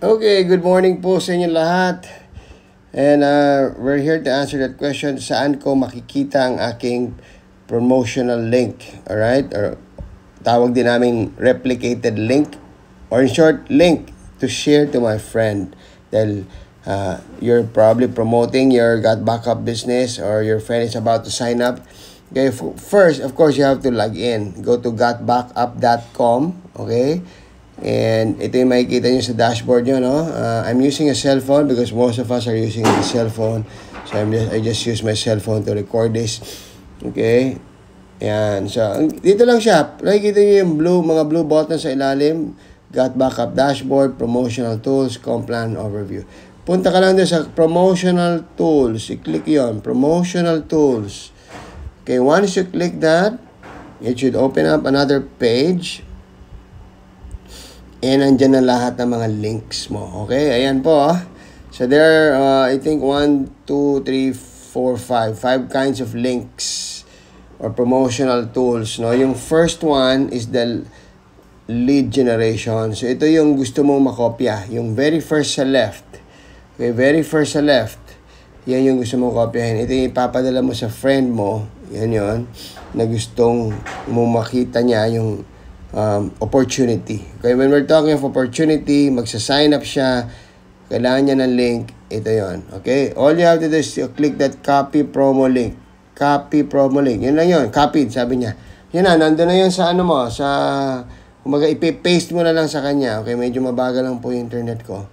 Okay, good morning po sa inyo lahat. And we're here to answer that question, saan ko makikita ang aking promotional link? Alright? Or tawag din namin replicated link, or in short, link to share to my friend. Dahil you're probably promoting your Got Backup business, or your friend is about to sign up. Okay, first, of course, you have to log in. Go to gotbackup.com. Okay? And ito yung makikita nyo sa dashboard nyo, no? I'm using a cell phone because most of us are using a cell phone. So I just use my cell phone to record this. Okay? Yan. So, dito lang siya. Nakikita nyo yung mga blue buttons sa ilalim. Got Backup Dashboard, Promotional Tools, Complan Overview. Punta ka lang doon sa Promotional Tools. I-click yon, Promotional Tools. Okay, once you click that, it should open up another page. And andyan na lahat ng mga links mo. Okay, ayan po. So there are, I think 1, 2, 3, 4, 5 kinds of links or promotional tools. No? Yung first one is the lead generation. So ito yung gusto mong makopya. Yung very first sa left. Okay, very first sa left. Yan yung gusto mong kopyahin. Ito yung ipapadala mo sa friend mo. Yan yon, na gustong mo makita niya yung opportunity. Okay, when we're talking of opportunity, magsa-sign up siya, kailangan niya ng link, ito yon. Okay, all you have to do is to click that copy promo link. Copy promo link. Yun lang yun. Copied, sabi niya. Yan na, nandun na yun sa ano mo, sa, kumaga, ipipaste mo na lang sa kanya. Okay, medyo mabagal lang po yung internet ko.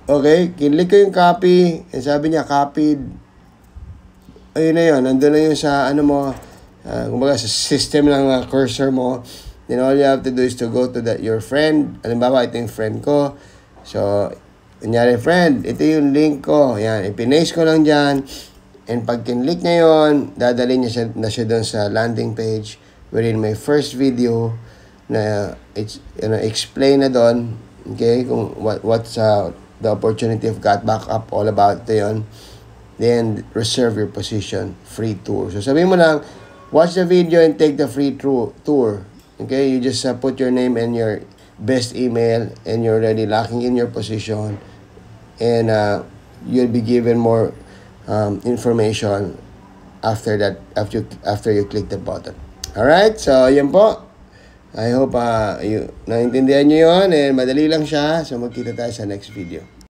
Okay, kinlik ko yung copy, and sabi niya, copied. Ayun na yun, nandun na yun sa ano mo, kumbaga sa system ng cursor mo. Then all you have to do is to go to your friend. Halimbawa, ito yung friend ko. So, kunyari friend, ito yung link ko. Yan, ipinaste ko lang dyan. And pag kinlik niya yun, dadalhin niya na siya doon sa landing page wherein my first video na explain na doon, okay, kung what's the opportunity of Got Backup all about. Ito yun. Then, reserve your position. Free tour. So, sabihin mo lang, watch the video and take the free tour. Okay, you just put your name and your best email, and you're already locking in your position, and you'll be given more information after that, after you click the button. All right, so yan po. I hope naintindihan nyo yun, and madali lang siya. So magkita tayo sa next video.